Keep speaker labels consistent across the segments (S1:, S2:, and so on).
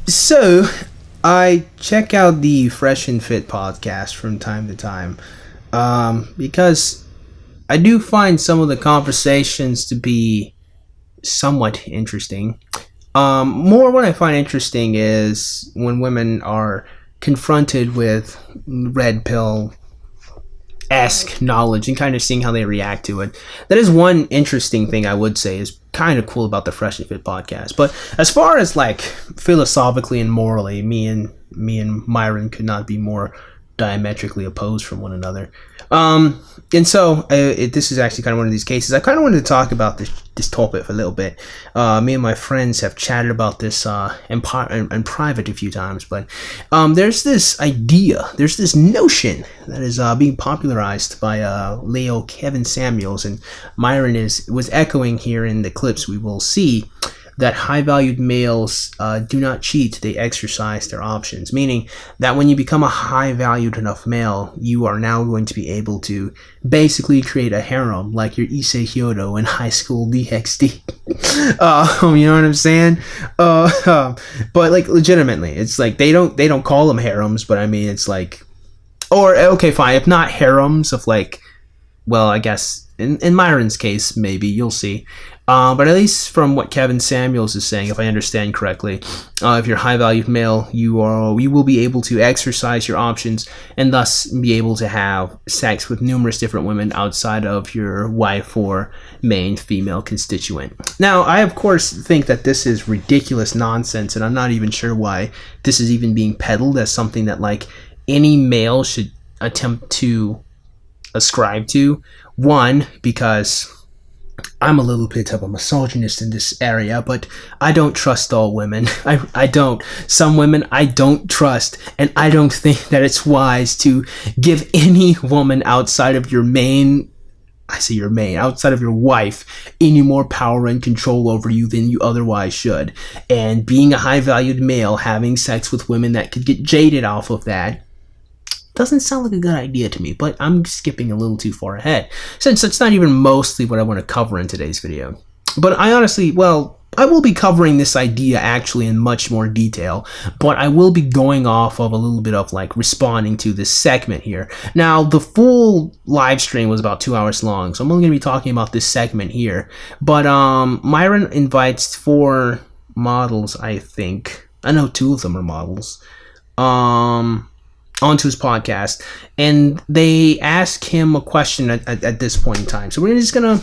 S1: So, I check out the FreshandFit podcast from time to time because I do find some of the conversations to be somewhat interesting. More what I find interesting is when women are confronted with red pill esque knowledge and kind of seeing how they react to it. That is one interesting thing I would say is kind of cool about the Fresh and Fit podcast. But as far as like philosophically and morally, me and Myron could not be more diametrically opposed from one another. And so this is actually kind of one of these cases. I kind of wanted to talk about this topic for a little bit. Me and my friends have chatted about this in private a few times, but there's this idea, there's this notion that is being popularized by Leo Kevin Samuels, and Myron was echoing here in the clips we will see that high-valued males do not cheat, they exercise their options. Meaning that when you become a high-valued enough male, you are now going to be able to basically create a harem like your Issei Hyodo in High School DxD. You know what I'm saying? But like legitimately, it's like they don't call them harems, but I mean it's like, or okay, fine, if not harems of like, well, I guess in Myron's case, maybe you'll see. But at least from what Kevin Samuels is saying, if I understand correctly, if you're a high-valued male, you will be able to exercise your options and thus be able to have sex with numerous different women outside of your wife or main female constituent. Now, I of course think that this is ridiculous nonsense, and I'm not even sure why this is even being peddled as something that like any male should attempt to ascribe to. One, because I'm a little bit of a misogynist in this area, but I don't trust all women. I don't. Some women I don't trust, and I don't think that it's wise to give any woman outside of your main, outside of your wife, any more power and control over you than you otherwise should. And being a high-valued male, having sex with women that could get jaded off of that, doesn't sound like a good idea to me, but I'm skipping a little too far ahead, since it's not even mostly what I want to cover in today's video. But I will be covering this idea actually in much more detail, but I will be going off of a little bit of like responding to this segment here. Now, the full live stream was about 2 hours long, so I'm only going to be talking about this segment here. But Myron invites 4 models, I think. I know 2 of them are models. Onto his podcast, and they ask him a question at this point in time. So we're just gonna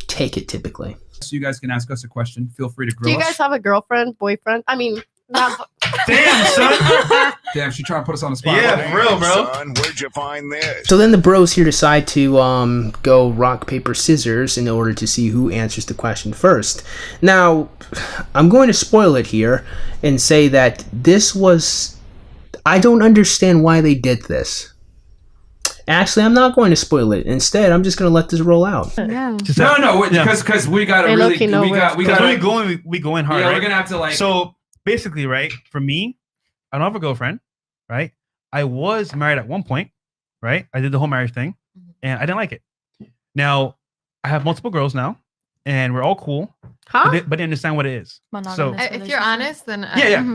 S1: take it typically.
S2: So you guys can ask us a question. Feel free to grill us.
S3: Do you guys have a girlfriend, boyfriend? I mean, not.
S2: Damn, son. Damn, she trying to put us on the spot.
S4: Yeah, for real, bro.
S5: Son, where'd you find this?
S1: So then the bros here decide to go rock, paper, scissors in order to see who answers the question first. Now, I'm going to spoil it here and say that this was. I don't understand why they did this. Actually, I'm not going to spoil it. Instead, I'm just going to let this roll out.
S3: Yeah.
S2: Because we got to really, we got
S4: we go in hard.
S2: Yeah,
S4: right?
S2: we're gonna have to like.
S4: So basically, right? For me, I don't have a girlfriend, right? I was married at one point, right? I did the whole marriage thing, and I didn't like it. Now I have multiple girls now, and we're all cool.
S3: Huh?
S4: But they understand what it is. So
S6: If you're honest, then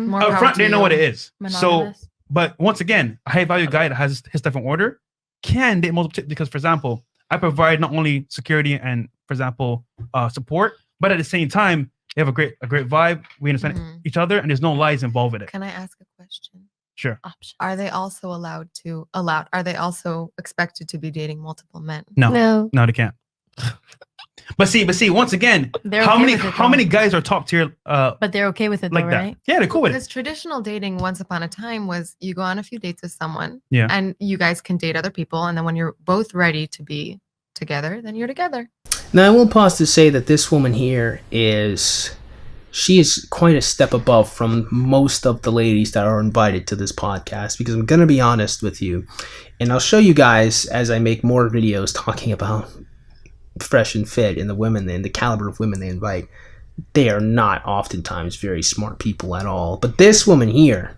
S4: more up front, they know what it is.
S6: Monogamous.
S4: So, but once again, a high value guy that has his stuff in order can date multiple because, for example, I provide not only security and, for example, support, but at the same time, we have a great vibe. We understand each other, and there's no lies involved with it.
S6: Can I ask a question?
S4: Sure.
S6: Are they also are they also expected to be dating multiple men?
S4: No, they can't. But see, once again,
S3: They're
S4: how
S3: okay with it,
S4: many guys are top tier?
S3: But they're okay with it,
S4: like
S3: though,
S4: that.
S3: right?
S4: Yeah, they're cool with
S6: Because
S4: it.
S6: traditional dating once upon a time was you go on a few dates with someone,
S4: Yeah,
S6: and you guys can date other people, and then when you're both ready to be together, then you're together.
S1: Now, I will pause to say that this woman here she is quite a step above from most of the ladies that are invited to this podcast, because I'm going to be honest with you, and I'll show you guys as I make more videos talking about Fresh and Fit and the women and the caliber of women they invite. They are not oftentimes very smart people at all. But this woman here,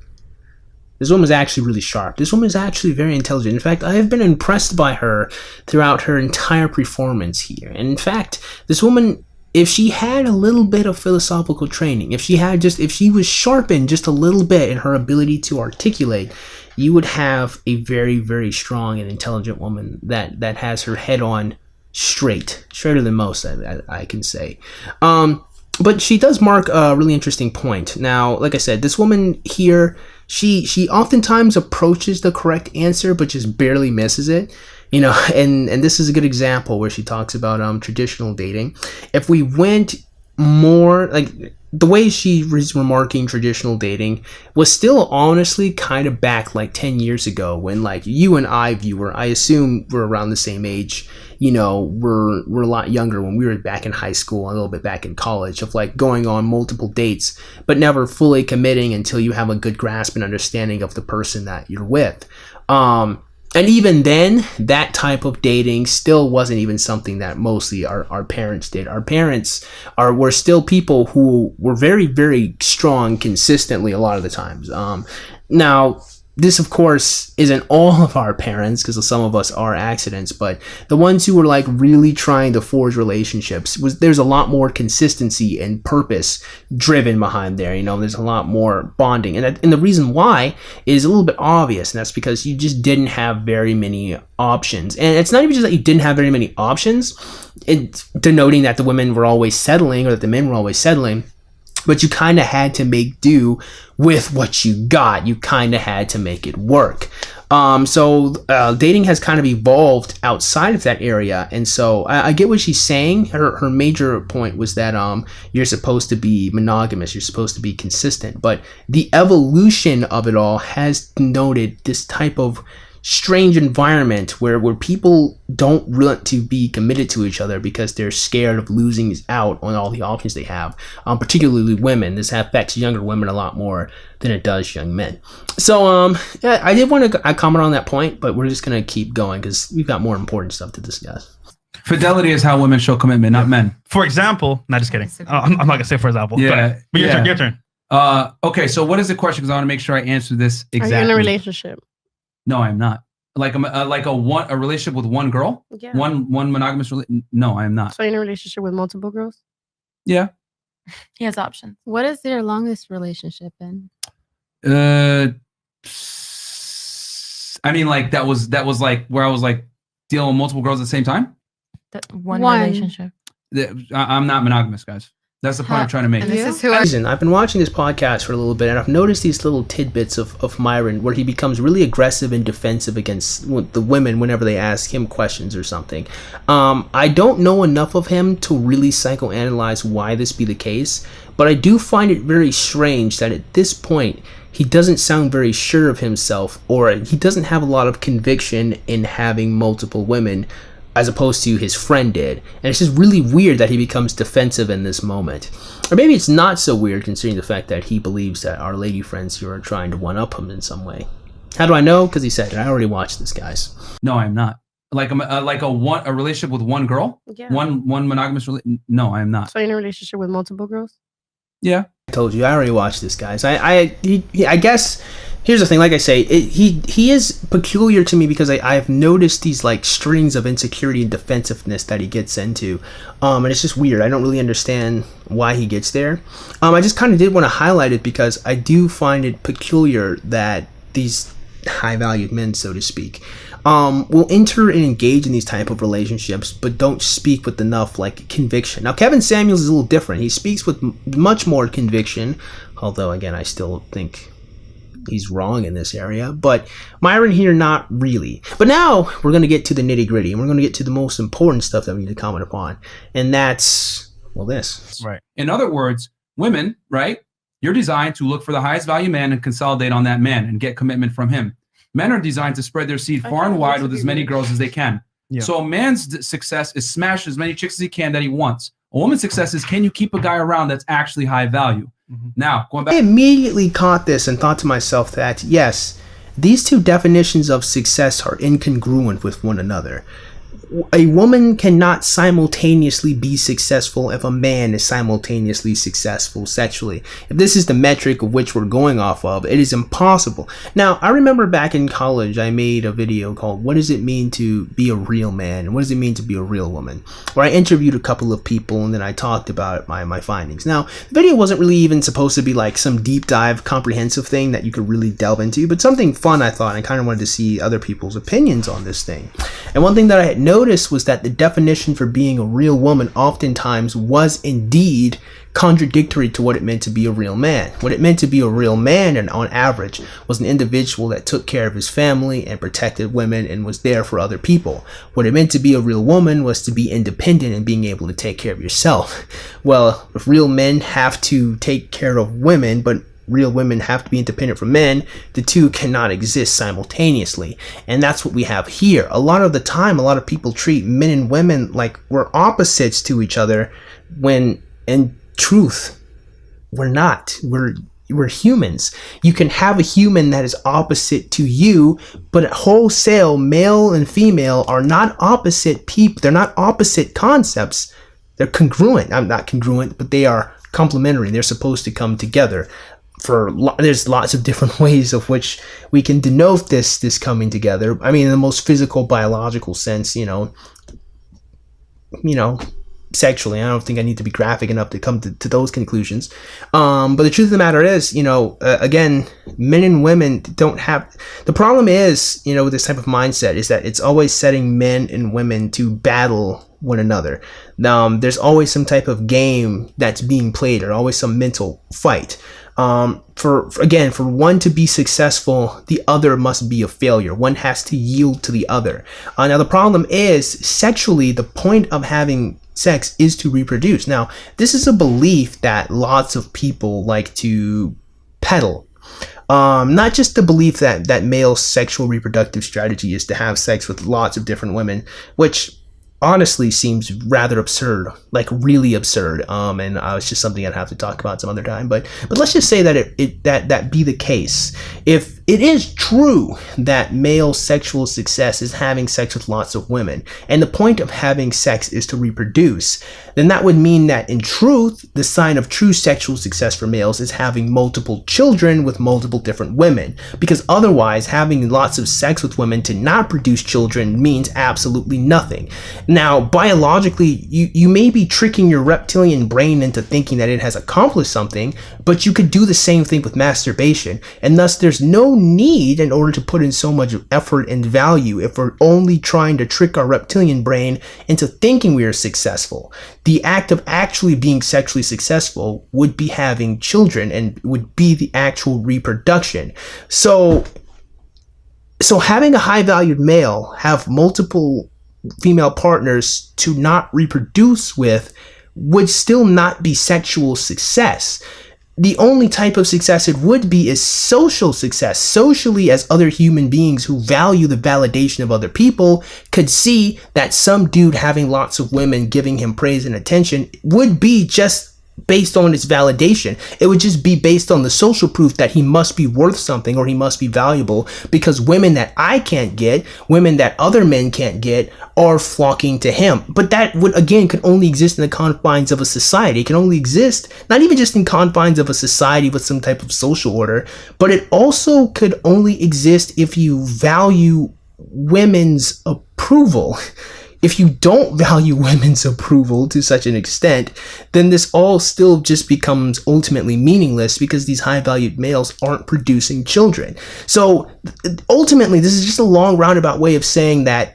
S1: this woman is actually really sharp. This woman is actually very intelligent. In fact, I have been impressed by her throughout her entire performance here. And in fact, this woman if she had a little bit of philosophical training, if she was sharpened just a little bit in her ability to articulate, you would have a very, very strong and intelligent woman that has her head on straighter than most, I can say. But she does mark a really interesting point. Now, like I said, this woman here, she oftentimes approaches the correct answer, but just barely misses it. You know, and this is a good example where she talks about traditional dating. If we went more, like, the way she was remarking traditional dating was still honestly kind of back like 10 years ago, when like you and I, viewer, I assume we're around the same age. You know, we're a lot younger when we were back in high school, a little bit back in college, of like going on multiple dates, but never fully committing until you have a good grasp and understanding of the person that you're with. And even then, that type of dating still wasn't even something that mostly our parents did. Our parents were still people who were very, very strong consistently a lot of the times. Now, this, of course, isn't all of our parents, because some of us are accidents, but the ones who were like really trying to forge relationships, there's a lot more consistency and purpose driven behind there. You know, there's a lot more bonding, and the reason why is a little bit obvious, and that's because you just didn't have very many options. And it's not even just that you didn't have very many options, it's denoting that the women were always settling or that the men were always settling. But you kind of had to make do with what you got. You kind of had to make it work. So dating has kind of evolved outside of that area. And so I get what she's saying. Her major point was that you're supposed to be monogamous. You're supposed to be consistent. But the evolution of it all has denoted this type of strange environment where people don't want to be committed to each other because they're scared of losing out on all the options they have, particularly women. This affects younger women a lot more than it does young men. So yeah, I did want to comment on that point, but we're just going to keep going because we've got more important stuff to discuss.
S2: Fidelity is how women show commitment, not men.
S4: For example, not just kidding. I'm not gonna say for example.
S2: Yeah,
S4: but your turn.
S2: Okay, so what is the question? Because I want to make sure I answer this exactly.
S3: Are you in a relationship?
S2: No, I'm not. Like a relationship with one girl?
S3: Yeah.
S2: One monogamous No, I am not.
S3: So you're in a relationship with multiple girls?
S2: Yeah.
S6: He has options.
S5: What is your longest relationship in?
S2: I mean, like that was like where I was like dealing with multiple girls at the same time.
S6: One relationship.
S2: I'm not monogamous, guys. That's the point I'm trying to make.
S6: And this is who
S1: I've been watching this podcast for a little bit, and I've noticed these little tidbits of Myron where he becomes really aggressive and defensive against the women whenever they ask him questions or something. I don't know enough of him to really psychoanalyze why this be the case, but I do find it very strange that at this point he doesn't sound very sure of himself, or he doesn't have a lot of conviction in having multiple women, as opposed to his friend did. And it's just really weird that he becomes defensive in this moment. Or maybe it's not so weird considering the fact that he believes that our lady friends here are trying to one-up him in some way. How do I know? Because he said it. I already watched this, guys.
S2: No, I'm not. Like a relationship with one girl?
S3: Yeah.
S2: One monogamous No, I am not.
S3: So you're in a relationship with multiple girls?
S2: Yeah.
S1: I told you, I already watched this, guys. I guess... Here's the thing, like I say, he is peculiar to me because I've noticed these like strings of insecurity and defensiveness that he gets into, and it's just weird. I don't really understand why he gets there. I just kind of did want to highlight it because I do find it peculiar that these high-valued men, so to speak, will enter and engage in these type of relationships, but don't speak with enough like conviction. Now, Kevin Samuels is a little different. He speaks with much more conviction, although again, I still think he's wrong in this area, but Myron here, not really. But now we're going to get to the nitty gritty, and we're going to get to the most important stuff that we need to comment upon, and that's, well, this.
S4: Right.
S2: In other words, women, right? You're designed to look for the highest value man and consolidate on that man and get commitment from him. Men are designed to spread their seed far and wide with as many girls as they can.
S4: Yeah.
S2: So a man's success is smash as many chicks as he can that he wants. A woman's success is, can you keep a guy around that's actually high value? Mm-hmm. Now, going back.
S1: I immediately caught this and thought to myself that, yes, these two definitions of success are incongruent with one another. a woman cannot simultaneously be successful if a man is simultaneously successful sexually. If this is the metric of which we're going off of, it is impossible. Now, I remember back in college, I made a video called "What Does It Mean to Be a Real Man? And What Does It Mean to Be a Real Woman?" where I interviewed a couple of people and then I talked about my findings. Now, the video wasn't really even supposed to be like some deep dive, comprehensive thing that you could really delve into, but something fun, I thought. I kind of wanted to see other people's opinions on this thing. And one thing that I had noticed was that the definition for being a real woman oftentimes was indeed contradictory to what it meant to be a real man. What it meant to be a real man, and on average, was an individual that took care of his family and protected women and was there for other people. What it meant to be a real woman was to be independent and being able to take care of yourself. Well, if real men have to take care of women, but real women have to be independent from men, the two cannot exist simultaneously. And that's what we have here. A lot of the time, a lot of people treat men and women like we're opposites to each other, when in truth, we're not. We're humans. You can have a human that is opposite to you, but wholesale, male and female are not opposite people. They're not opposite concepts. They're congruent. I'm not congruent, but they are complementary. They're supposed to come together. There's lots of different ways of which we can denote this coming together. I mean, in the most physical, biological sense, you know, sexually. I don't think I need to be graphic enough to come to those conclusions. But the truth of the matter is, again, men and women don't have. The problem is, with this type of mindset is that it's always setting men and women to battle one another. There's always some type of game that's being played, or always some mental fight. For one to be successful, the other must be a failure. One has to yield to the other. Now the problem is, sexually, the point of having sex is to reproduce. Now, this is a belief that lots of people like to peddle. Not just the belief that male sexual reproductive strategy is to have sex with lots of different women, which honestly seems rather absurd, like really absurd. And it's just something I'd have to talk about some other time. But let's just say that that be the case. If it is true that male sexual success is having sex with lots of women, and the point of having sex is to reproduce, then that would mean that in truth, the sign of true sexual success for males is having multiple children with multiple different women. Because otherwise, having lots of sex with women to not produce children means absolutely nothing. Now, biologically, you may be tricking your reptilian brain into thinking that it has accomplished something, but you could do the same thing with masturbation. And thus, there's no need in order to put in so much effort and value if we're only trying to trick our reptilian brain into thinking we are successful. The act of actually being sexually successful would be having children and would be the actual reproduction. So having a high-valued male have multiple female partners to not reproduce with would still not be sexual success. The only type of success it would be is social success. Socially, as other human beings who value the validation of other people could see that some dude having lots of women giving him praise and attention would be just based on its validation. It would just be based on the social proof that he must be worth something or he must be valuable, because women that I can't get, women that other men can't get, are flocking to him. But that would, again, could only exist in the confines of a society. It can only exist, not even just in confines of a society with some type of social order, but it also could only exist if you value women's approval. If you don't value women's approval to such an extent, then this all still just becomes ultimately meaningless, because these high-valued males aren't producing children. So ultimately, this is just a long roundabout way of saying that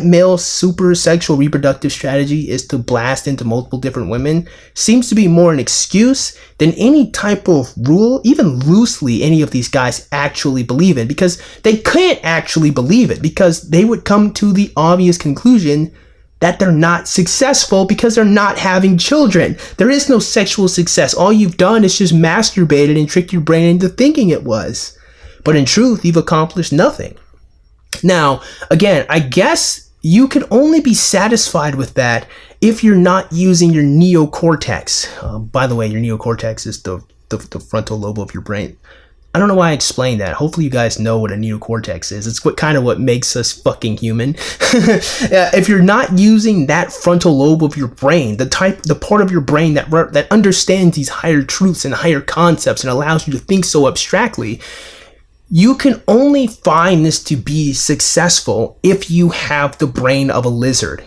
S1: male super sexual reproductive strategy is to blast into multiple different women seems to be more an excuse than any type of rule, even loosely, any of these guys actually believe in, because they can't actually believe it, because they would come to the obvious conclusion that they're not successful because they're not having children. There is no sexual success. All you've done is just masturbated and tricked your brain into thinking it was. But in truth, you've accomplished nothing. Now, again, I guess you can only be satisfied with that if you're not using your neocortex. By the way, your neocortex is the frontal lobe of your brain. I don't know why I explained that. Hopefully you guys know what a neocortex is. It's what makes us fucking human. If you're not using that frontal lobe of your brain, the part of your brain that understands these higher truths and higher concepts and allows you to think so abstractly, you can only find this to be successful if you have the brain of a lizard.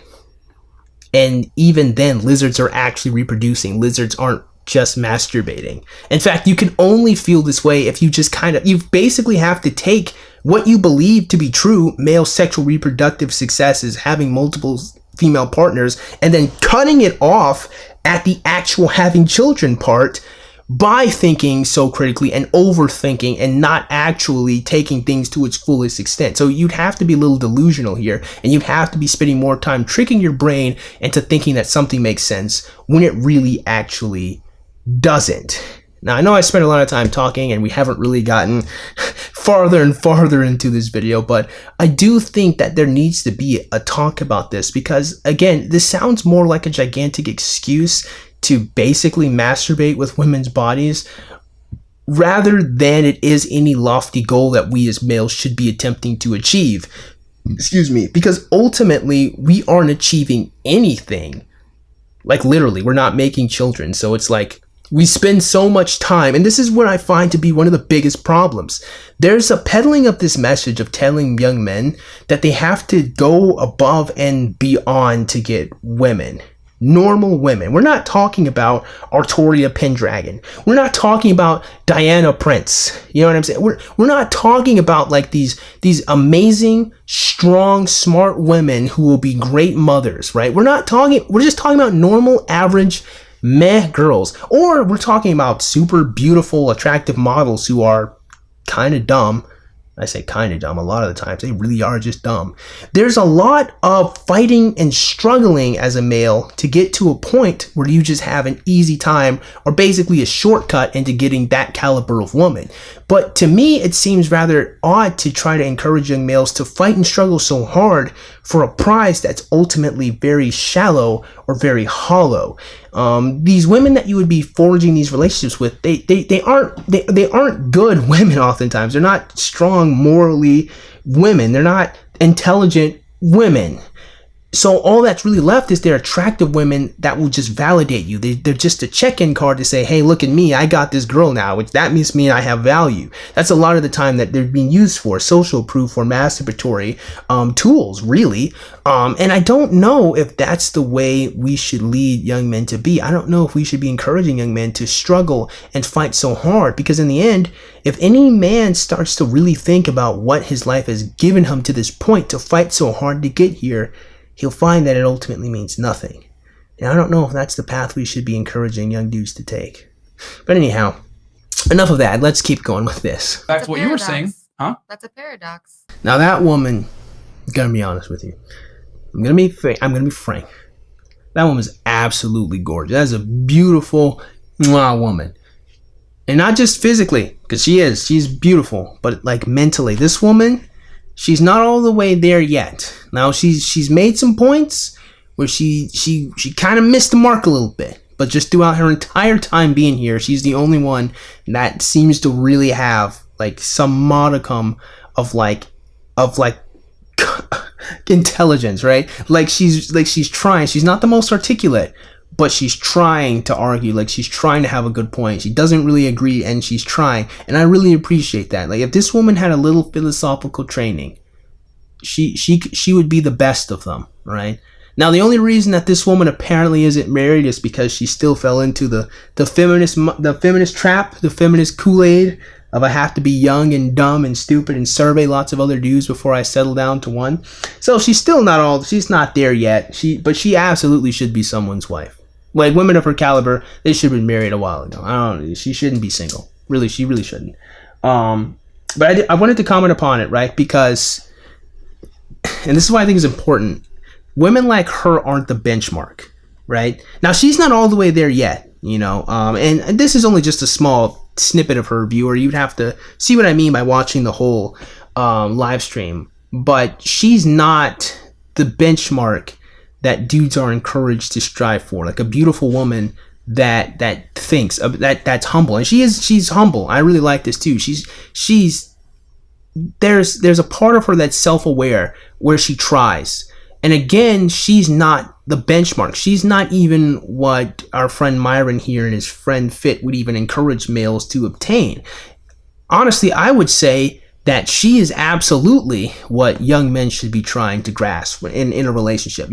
S1: And even then, lizards are actually reproducing. Lizards aren't just masturbating. In fact, you can only feel this way if you basically have to take what you believe to be true, male sexual reproductive success is having multiple female partners, and then cutting it off at the actual having children part by thinking so critically and overthinking and not actually taking things to its fullest extent. So you'd have to be a little delusional here, and you'd have to be spending more time tricking your brain into thinking that something makes sense when it really actually doesn't. Now, I know I spent a lot of time talking and we haven't really gotten farther and farther into this video, but I do think that there needs to be a talk about this because, again, this sounds more like a gigantic excuse to basically masturbate with women's bodies rather than it is any lofty goal that we as males should be attempting to achieve. Excuse me, because ultimately we aren't achieving anything. Like literally, we're not making children. So it's like, we spend so much time, and this is what I find to be one of the biggest problems. There's a peddling of this message of telling young men that they have to go above and beyond to get women. Normal women. We're not talking about Artoria Pendragon. We're not talking about Diana Prince. You know what I'm saying? We're not talking about like these amazing, strong, smart women who will be great mothers, right? We're just talking about normal, average meh girls, or we're talking about super beautiful, attractive models who are kind of dumb. I say kind of dumb. A lot of the times they really are just dumb. There's a lot of fighting and struggling as a male to get to a point where you just have an easy time or basically a shortcut into getting that caliber of woman. But to me, it seems rather odd to try to encourage young males to fight and struggle so hard for a prize that's ultimately very shallow or very hollow. These women that you would be forging these relationships with, they aren't good women oftentimes. They're not strong morally women. They're not intelligent women. So all that's really left is they're attractive women that will just validate you. They're just a check-in card to say, hey, look at me, I got this girl now, which that means I have value. That's a lot of the time that they're being used for social proof or masturbatory tools, really. And I don't know if that's the way we should lead young men to be. I don't know if we should be encouraging young men to struggle and fight so hard, because in the end, if any man starts to really think about what his life has given him to this point to fight so hard to get here, he'll find that it ultimately means nothing. And I don't know if that's the path we should be encouraging young dudes to take. But anyhow, enough of that. Let's keep going with this.
S2: Back to what you were saying, huh?
S6: That's a paradox.
S1: Now that woman, I'm gonna be honest with you. I'm gonna be frank. That woman's absolutely gorgeous. That's a beautiful woman. And not just physically, because she's beautiful, but like mentally. This woman, she's not all the way there yet. Now she's made some points where she kind of missed the mark a little bit, but just throughout her entire time being here, she's the only one that seems to really have like some modicum of intelligence, right? Like she's trying. She's not the most articulate, but she's trying to argue. Like she's trying to have a good point. She doesn't really agree, and she's trying. And I really appreciate that. Like if this woman had a little philosophical training, she would be the best of them, right? Now the only reason that this woman apparently isn't married is because she still fell into the feminist trap, the feminist Kool-Aid of I have to be young and dumb and stupid and survey lots of other dudes before I settle down to one. So she's not there yet. But she absolutely should be someone's wife. Like women of her caliber, they should have been married a while ago. She shouldn't be single. Really, she really shouldn't. But I wanted to comment upon it, right? Because, and this is why I think it's important, women like her aren't the benchmark, right? Now, she's not all the way there yet, and this is only just a small snippet of her view, or you'd have to see what I mean by watching the whole live stream. But she's not the benchmark that dudes are encouraged to strive for. Like a beautiful woman that thinks that's humble, and she's humble. I really like this too. She's there's a part of her that's self-aware where she tries. And again, she's not the benchmark. She's not even what our friend Myron here and his friend Fit would even encourage males to obtain. Honestly, I would say that she is absolutely what young men should be trying to grasp in a relationship.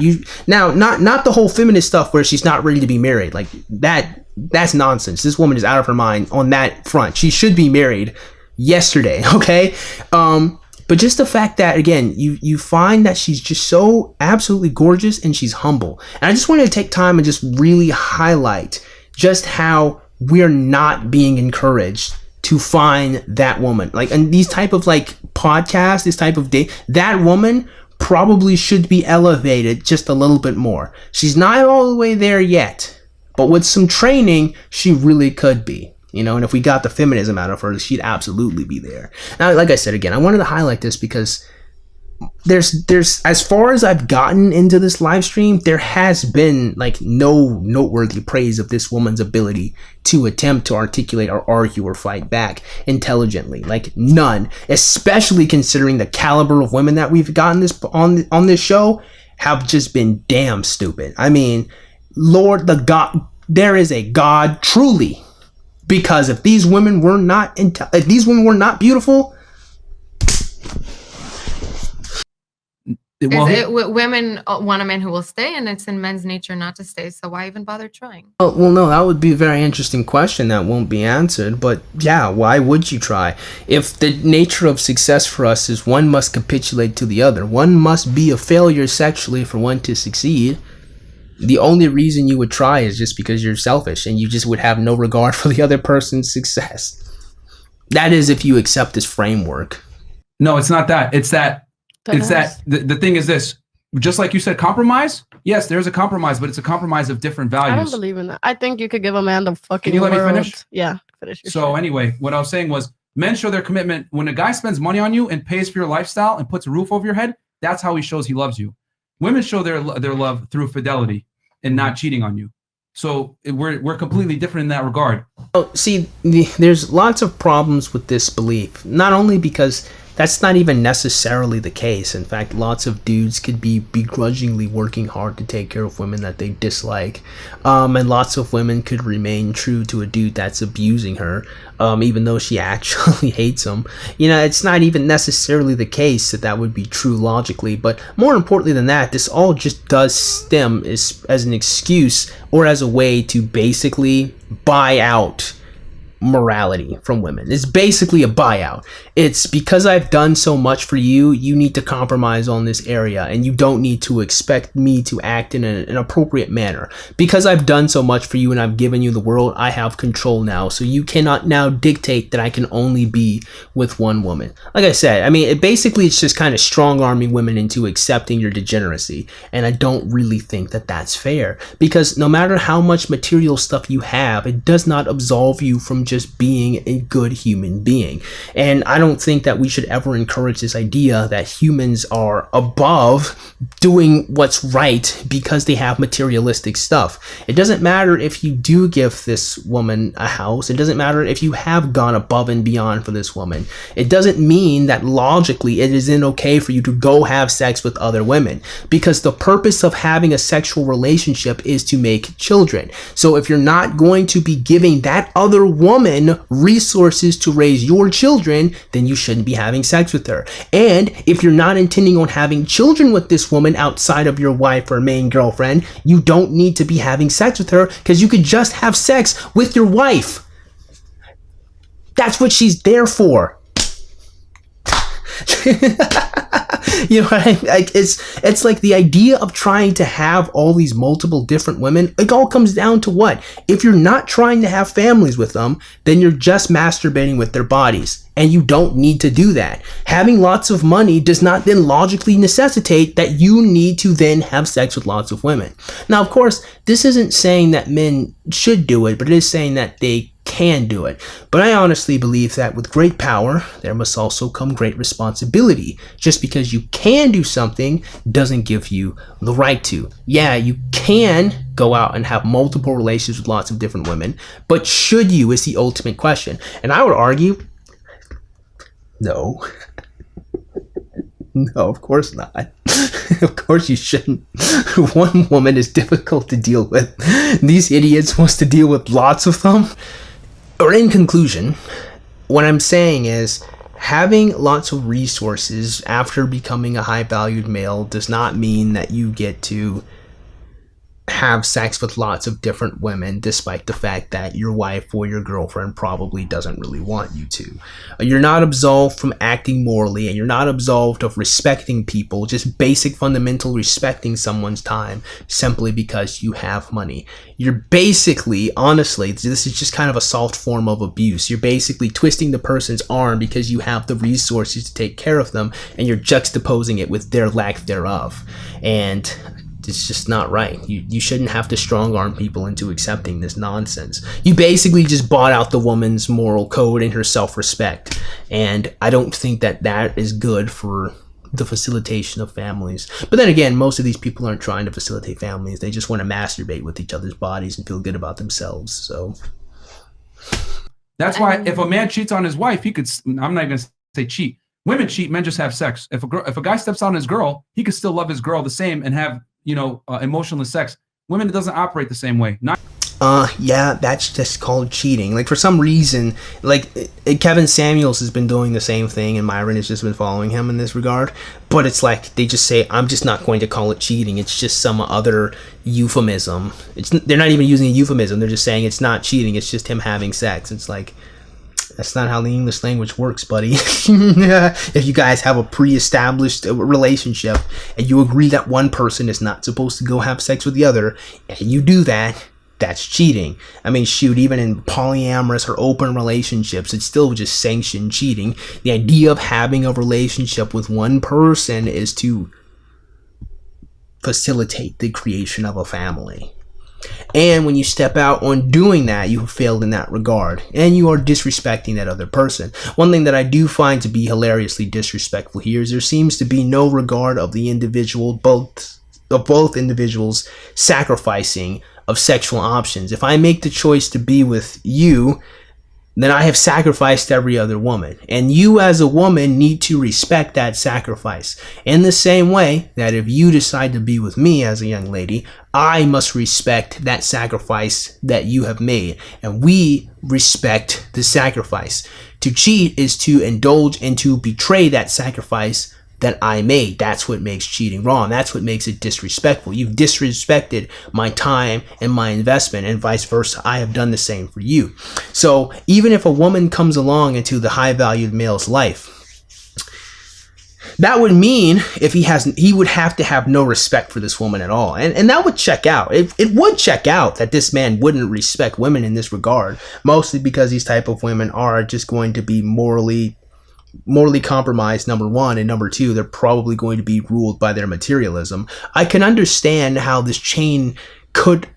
S1: Now, not the whole feminist stuff where she's not ready to be married. Like that's nonsense. This woman is out of her mind on that front. She should be married yesterday, okay? But just the fact that, again, you find that she's just so absolutely gorgeous and she's humble. And I just wanted to take time and just really highlight just how we're not being encouraged to find that woman. Like, and these type of like podcasts, this type of day, that woman probably should be elevated just a little bit more. She's not all the way there yet, but with some training, she really could be. You know, and if we got the feminism out of her, she'd absolutely be there. Now, like I said, again, I wanted to highlight this because there's as far as I've gotten into this live stream, there has been like no noteworthy praise of this woman's ability to attempt to articulate or argue or fight back intelligently. Like none, especially considering the caliber of women that we've gotten this on this show have just been damn stupid. I mean, Lord, there is a God truly. Because if these women were not beautiful,
S6: Women want a man who will stay, and it's in men's nature not to stay. So why even bother trying?
S1: well, no, that would be a very interesting question that won't be answered. But yeah, why would you try? If the nature of success for us is one must capitulate to the other, one must be a failure sexually for one to succeed. The only reason you would try is just because you're selfish and you just would have no regard for the other person's success. That is if you accept this framework.
S2: No, it's not that. The thing is this. Just like you said, compromise. Yes, there's a compromise, but it's a compromise of different values.
S3: I don't believe in that. I think you could give a man the fucking
S2: Can you let me
S3: world.
S2: finish?
S3: Yeah, finish your
S2: So
S3: shit.
S2: anyway, what I was saying was men show their commitment when a guy spends money on you and pays for your lifestyle and puts a roof over your head. That's how he shows he loves you. Women show their love through fidelity and not cheating on you. So we're completely different in that regard.
S1: Oh, see, there's lots of problems with this belief. Not only because that's not even necessarily the case. In fact, lots of dudes could be begrudgingly working hard to take care of women that they dislike. And lots of women could remain true to a dude that's abusing her, even though she actually hates him. You know, it's not even necessarily the case that would be true logically. But more importantly than that, this all just does stem as an excuse or as a way to basically buy out morality from women. It's basically a buyout. It's because I've done so much for you, you need to compromise on this area, and you don't need to expect me to act in an appropriate manner. Because I've done so much for you and I've given you the world, I have control now, so you cannot now dictate that I can only be with one woman. Like I said, I mean, it's just kind of strong-arming women into accepting your degeneracy, and I don't really think that that's fair. Because no matter how much material stuff you have, it does not absolve you from just being a good human being. And I don't think that we should ever encourage this idea that humans are above doing what's right because they have materialistic stuff. It doesn't matter if you do give this woman a house. It doesn't matter if you have gone above and beyond for this woman. It doesn't mean that logically it isn't okay for you to go have sex with other women, because the purpose of having a sexual relationship is to make children. So if you're not going to be giving that other woman resources to raise your children, then you shouldn't be having sex with her. And if you're not intending on having children with this woman outside of your wife or main girlfriend, you don't need to be having sex with her, because you could just have sex with your wife. That's what she's there for. You know, it's like the idea of trying to have all these multiple different women. It all comes down to what? If you're not trying to have families with them, then you're just masturbating with their bodies, and you don't need to do that. Having lots of money does not then logically necessitate that you need to then have sex with lots of women. Now, of course, this isn't saying that men should do it, but it is saying that they can do it. But I honestly believe that with great power, there must also come great responsibility. Just because you can do something doesn't give you the right to. Yeah, you can go out and have multiple relations with lots of different women, but should you is the ultimate question. And I would argue, no. No, of course not. Of course you shouldn't. One woman is difficult to deal with. These idiots wants to deal with lots of them. Or in conclusion, what I'm saying is having lots of resources after becoming a high-valued male does not mean that you get to have sex with lots of different women, despite the fact that your wife or your girlfriend probably doesn't really want you to. You're not absolved from acting morally, and you're not absolved of respecting people, just basic fundamental respecting someone's time simply because you have money. You're basically, honestly, this is just kind of a soft form of abuse. You're basically twisting the person's arm because you have the resources to take care of them, and you're juxtaposing it with their lack thereof. And it's just not right. You shouldn't have to strong arm people into accepting this nonsense. You basically just bought out the woman's moral code and her self-respect. And I don't think that that is good for the facilitation of families. But then again, most of these people aren't trying to facilitate families. They just want to masturbate with each other's bodies and feel good about themselves. So
S2: That's why if a man cheats on his wife, he could, I'm not going to say cheat. Women cheat, men just have sex. If a guy steps on his girl, he could still love his girl the same and have, emotionless sex. Women, it doesn't operate the same way.
S1: Yeah, that's just called cheating. Like, for some reason, like, Kevin Samuels has been doing the same thing, and Myron has just been following him in this regard. But it's like, they just say, I'm just not going to call it cheating. It's just some other euphemism. They're not even using a euphemism. They're just saying it's not cheating. It's just him having sex. It's like, that's not how the English language works, buddy. If you guys have a pre-established relationship and you agree that one person is not supposed to go have sex with the other, and you do that, that's cheating. I mean, shoot, even in polyamorous or open relationships, it's still just sanctioned cheating. The idea of having a relationship with one person is to facilitate the creation of a family. And when you step out on doing that, you have failed in that regard, and you are disrespecting that other person. One thing that I do find to be hilariously disrespectful here is there seems to be no regard of the individual, both individuals sacrificing of sexual options. If I make the choice to be with you, then I have sacrificed every other woman. And you as a woman need to respect that sacrifice. In the same way that if you decide to be with me as a young lady, I must respect that sacrifice that you have made. And we respect the sacrifice. To cheat is to indulge and to betray that sacrifice that I made. That's what makes cheating wrong. That's what makes it disrespectful. You've disrespected my time and my investment, and vice versa. I have done the same for you. So even if a woman comes along into the high-valued male's life, that would mean if he would have to have no respect for this woman at all. And that would check out. It would check out that this man wouldn't respect women in this regard, mostly because these type of women are just going to be morally compromised, number one, and number two, they're probably going to be ruled by their materialism. I can understand how this chain could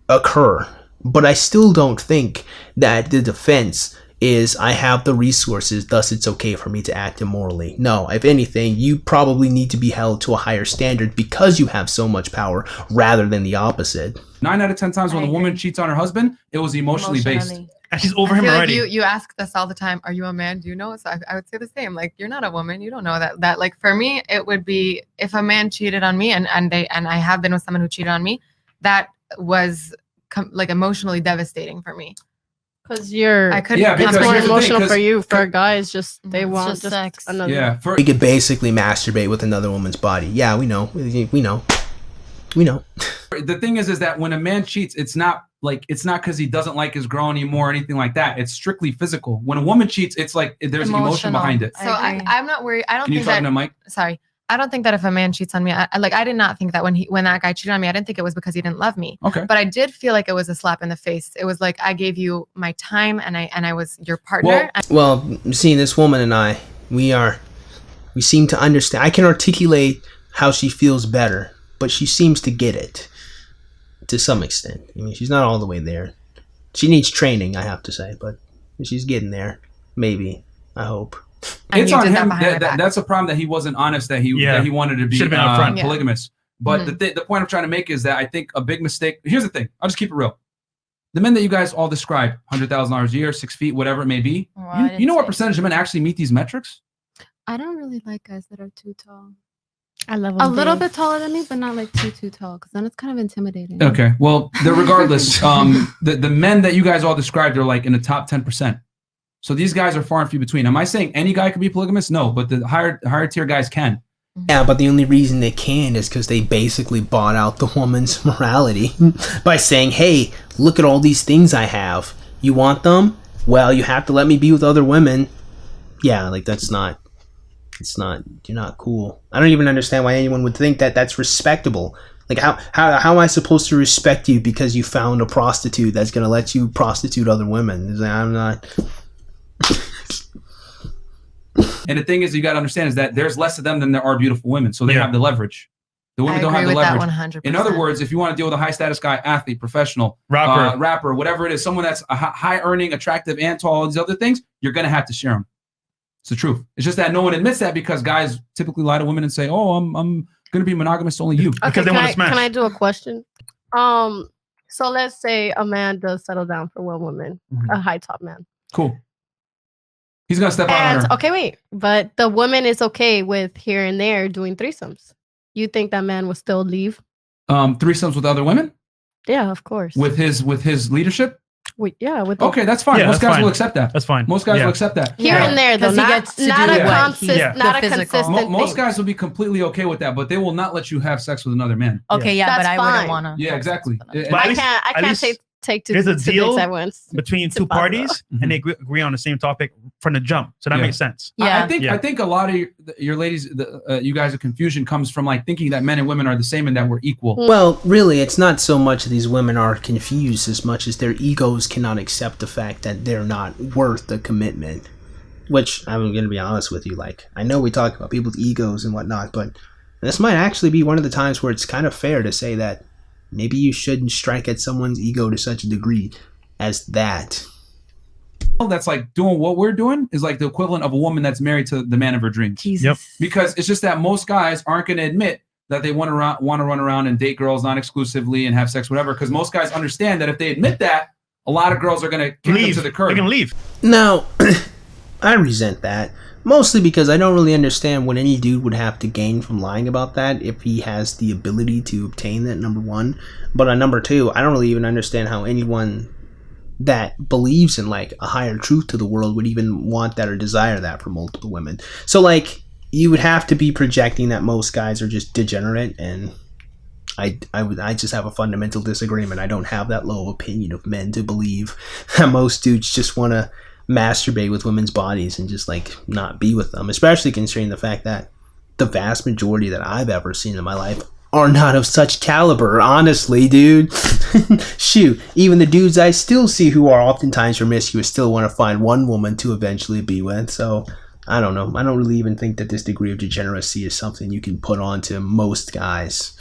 S1: occur, but I still don't think that the defense is I have the resources, thus it's okay for me to act immorally. No, if anything, you probably need to be held to a higher standard because you have so much power rather than the opposite.
S2: 9 out of 10 times when a woman cheats on her husband, it was emotionally based.
S4: And she's over
S6: I
S4: him
S6: feel
S4: already.
S6: Like you ask this all the time. Are you a man? Do you know? So I would say the same. Like, you're not a woman. You don't know that. Like, for me, it would be if a man cheated on me, and I have been with someone who cheated on me, that was like emotionally devastating for me.
S3: Because
S6: I couldn't.
S2: Yeah, because
S3: it's more
S2: here's the thing,
S3: emotional
S2: 'cause-
S3: for you. For guys, just they
S5: It's
S3: want
S5: just
S3: just
S5: sex.
S3: another.
S2: Yeah.
S1: You could basically masturbate with another woman's body. Yeah, we know. We know.
S2: The thing is that when a man cheats, it's not because he doesn't like his girl anymore or anything like that. It's strictly physical. When a woman cheats, it's like there's emotion behind it.
S6: So I'm not worried. I don't
S2: Can you
S6: think
S2: talking
S6: that.
S2: to Mike?
S6: Sorry. I don't think that if a man cheats on me, I did not think that when that guy cheated on me, I didn't think it was because he didn't love me.
S2: Okay.
S6: But I did feel like it was a slap in the face. It was like I gave you my time and I was your partner.
S1: Well, seeing this woman and I, we seem to understand. I can articulate how she feels better, but she seems to get it to some extent. I mean, she's not all the way there. She needs training, I have to say, but she's getting there. Maybe. I hope.
S6: And
S2: It's
S6: he
S2: on
S6: did that
S2: him.
S6: behind my back.
S2: That's a problem that he wasn't honest that he wanted to be
S4: Should've been upfront.
S6: Yeah.
S2: polygamous. But
S6: Mhm.
S2: the point I'm trying to make is that I think a big mistake. Here's the thing. I'll just keep it real. The men that you guys all describe, $100,000 a year, 6 feet, whatever it may be.
S3: Well, I
S2: You know
S3: didn't
S2: what
S3: say
S2: percentage of men actually meet these metrics?
S5: I don't really like guys that are too tall.
S3: I love
S5: A little bit taller than me, but not like too tall, because then it's kind of intimidating.
S2: Okay. Well, regardless, the men that you guys all described are like in the top 10%. So these guys are far and few between. Am I saying any guy can be polygamous? No, but the higher tier guys can.
S1: Yeah, but the only reason they can is because they basically bought out the woman's morality by saying, hey, look at all these things I have. You want them? Well, you have to let me be with other women. Yeah, like you're not cool. I don't even understand why anyone would think that that's respectable. Like how am I supposed to respect you because you found a prostitute that's going to let you prostitute other women? I'm not.
S2: And the thing is, you got to understand is that there's less of them than there are beautiful women. So they
S4: Yeah.
S2: have the leverage. The women
S6: I
S2: don't
S6: agree
S2: have the
S6: with that
S2: leverage.
S6: 100%.
S2: In other words, if you want to deal with a high status guy, athlete, professional, rapper, whatever it is, someone that's a high earning, attractive, and tall, all these other things, you're going to have to share them. It's the truth. It's just that no one admits that because guys typically lie to women and say, oh, I'm going to be monogamous to only you.
S4: Because they
S3: can
S4: want
S3: I,
S4: to smash.
S3: Can I do a question? So let's say a man does settle down for one woman,
S2: Mhm.
S3: a high top man.
S2: Cool. He's going to step out on
S3: And
S2: her.
S3: okay, wait, but the woman is okay with here and there doing threesomes. You think that man would still leave?
S2: Threesomes with other women?
S3: Yeah, of course.
S2: With his leadership?
S3: Yeah, with
S2: Okay, that's fine.
S4: Yeah,
S2: Most
S4: that's
S2: guys
S4: fine.
S2: will accept that.
S4: That's fine.
S2: Most guys
S4: Yeah.
S2: will accept that.
S3: here and there though,
S6: 'Cause he
S3: not,
S6: gets to
S3: not
S6: do
S3: a
S6: what
S3: consist,
S6: he-
S4: Yeah.
S3: not
S6: the
S3: a
S6: physical.
S3: consistent
S2: Most
S3: thing.
S2: guys will be completely okay with that, but they will not let you have sex with another man.
S6: Okay, yeah,
S3: That's
S6: but I
S3: fine.
S6: wouldn't want to.
S2: Yeah, exactly.
S4: But at least-
S3: I
S4: at
S3: can't
S4: least
S3: take two
S4: there's a
S3: two
S4: deal
S3: dicks at once.
S4: between
S3: It's
S4: two
S3: impossible.
S4: parties, and they agree on the same topic from the jump. So that
S2: Yeah.
S4: makes sense.
S6: Yeah.
S2: I think a lot of your ladies, you guys' confusion comes from like thinking that men and women are the same and that we're equal.
S1: Well, really, it's not so much these women are confused as much as their egos cannot accept the fact that they're not worth the commitment. Which, I'm going to be honest with you, like, I know we talk about people's egos and whatnot, but this might actually be one of the times where it's kind of fair to say that maybe you shouldn't strike at someone's ego to such a degree as that.
S2: That's like doing what we're doing is like the equivalent of a woman that's married to the man of her dreams.
S6: Jesus.
S4: Yep.
S2: Because it's just that most guys aren't going to admit that they want to run around and date girls non-exclusively and have sex, whatever. Because most guys understand that if they admit that, a lot of girls are going to kick them
S4: Leave.
S2: to the curb.
S4: They're gonna leave.
S1: Now, I resent that. Mostly because I don't really understand what any dude would have to gain from lying about that if he has the ability to obtain that, number one. But on number two, I don't really even understand how anyone that believes in like a higher truth to the world would even want that or desire that for multiple women. So like you would have to be projecting that most guys are just degenerate, and I just have a fundamental disagreement. I don't have that low opinion of men to believe that most dudes just want to masturbate with women's bodies and just like not be with them, especially considering the fact that the vast majority that I've ever seen in my life are not of such caliber, honestly, dude. Shoot, even the dudes I still see who are oftentimes promiscuous still want to find one woman to eventually be with. So I don't know. I don't really even think that this degree of degeneracy is something you can put on to most guys.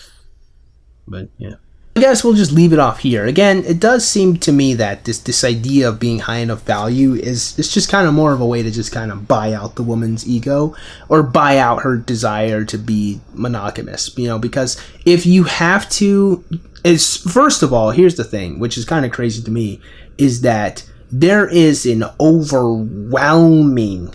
S1: But yeah, I guess we'll just leave it off here. Again, it does seem to me that this idea of being high enough value is just kind of more of a way to just kind of buy out the woman's ego or buy out her desire to be monogamous, you know, because if you have to, is first of all, here's the thing, which is kind of crazy to me, is that there is an overwhelming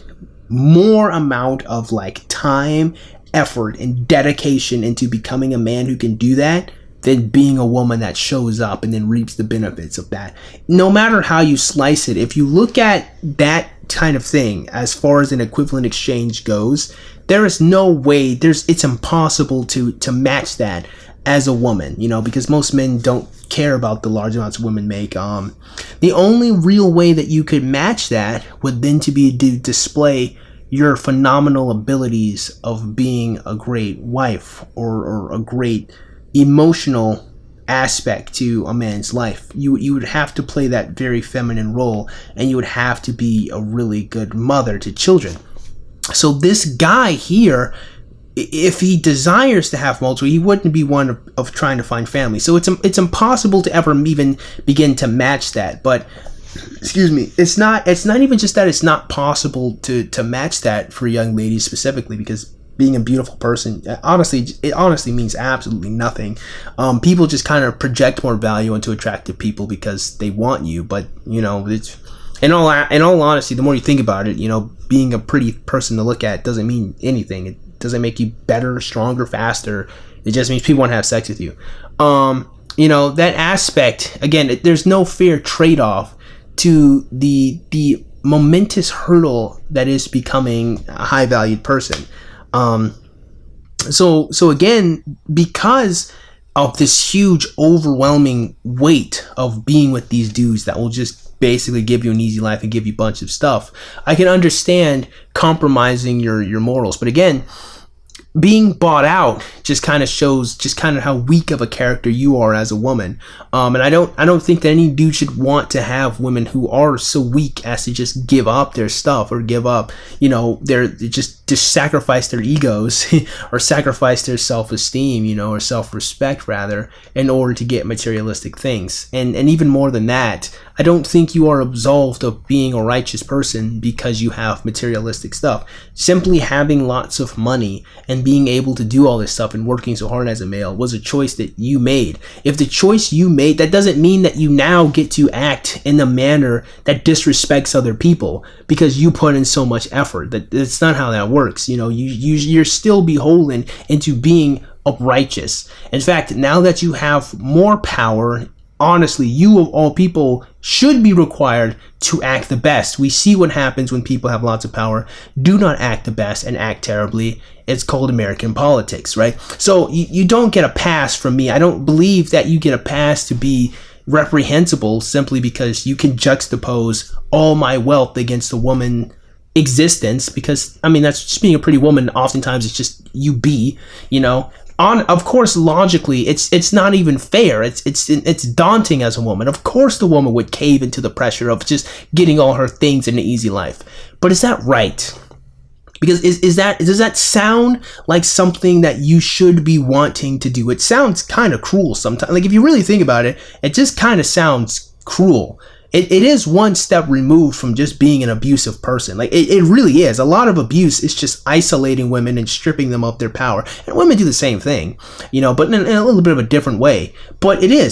S1: more amount of like time, effort, and dedication into becoming a man who can do that than being a woman that shows up and then reaps the benefits of that. No matter how you slice it, if you look at that kind of thing as far as an equivalent exchange goes, there is no way, it's impossible to match that as a woman, you know, because most men don't care about the large amounts women make. The only real way that you could match that would then to be to display your phenomenal abilities of being a great wife or a great emotional aspect to a man's life. You would have to play that very feminine role, and you would have to be a really good mother to children. So this guy here if he desires to have multiple, he wouldn't be one of trying to find family. So it's impossible to ever even begin to match that. But excuse me, it's not even just that it's not possible to match that for young ladies specifically, because being a beautiful person, it honestly means absolutely nothing. People just kind of project more value onto attractive people because they want you. But it's in all honesty, the more you think about it, being a pretty person to look at doesn't mean anything. It doesn't make you better, stronger, faster. It just means people want to have sex with you. That aspect, again, there's no fair trade-off to the momentous hurdle that is becoming a high valued person. So again, because of this huge overwhelming weight of being with these dudes that will just basically give you an easy life and give you a bunch of stuff, I can understand compromising your morals. But again, being bought out just kind of shows just kind of how weak of a character you are as a woman. And I don't think that any dude should want to have women who are so weak as to just give up their stuff or give up, their just sacrifice their egos or sacrifice their self-esteem, or self-respect rather, in order to get materialistic things. And even more than that, I don't think you are absolved of being a righteous person because you have materialistic stuff. Simply having lots of money and being able to do all this stuff and working so hard as a male was a choice that you made. If the choice you made, that doesn't mean that you now get to act in a manner that disrespects other people because you put in so much effort. That's not how that works. You're still beholden into being righteous. In fact, now that you have more power, honestly, you of all people should be required to act the best. We see what happens when people have lots of power, do not act the best and act terribly. It's called American politics, right? So you don't get a pass from me. I don't believe that you get a pass to be reprehensible simply because you can juxtapose all my wealth against a woman existence, because that's just being a pretty woman. Oftentimes it's just you be, of course, logically, it's not even fair. It's daunting as a woman. Of course, the woman would cave into the pressure of just getting all her things in an easy life. But is that right? Because does that sound like something that you should be wanting to do? It sounds kind of cruel sometimes. Like if you really think about it, it just kind of sounds cruel. It is one step removed from just being an abusive person. Like it really is. A lot of abuse is just isolating women and stripping them of their power. And women do the same thing, but in a little bit of a different way. But it's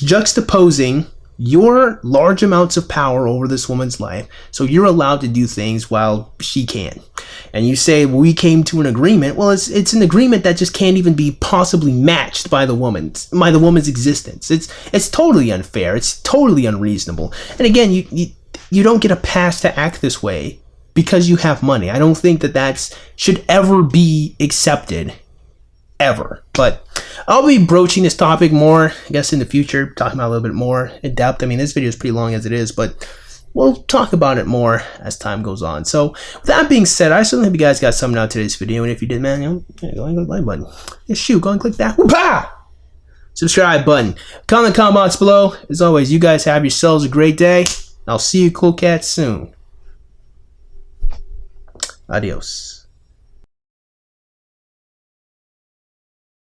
S1: juxtaposing your large amounts of power over this woman's life, so you're allowed to do things while she can. And you say, well, we came to an agreement. Well, it's an agreement that just can't even be possibly matched by the woman's existence. It's totally unfair. It's totally unreasonable. And again, you don't get a pass to act this way because you have money. I don't think that should ever be accepted, ever. But I'll be broaching this topic more, I guess, in the future, talking about it a little bit more in depth. This video is pretty long as it is, but we'll talk about it more as time goes on. So with that being said, I certainly hope you guys got something out of today's video. And if you did, man, go and click the like button. Yeah, shoot, go and click that subscribe button. Comment in the comment box below. As always, you guys have yourselves a great day. I'll see you cool cats soon. Adios.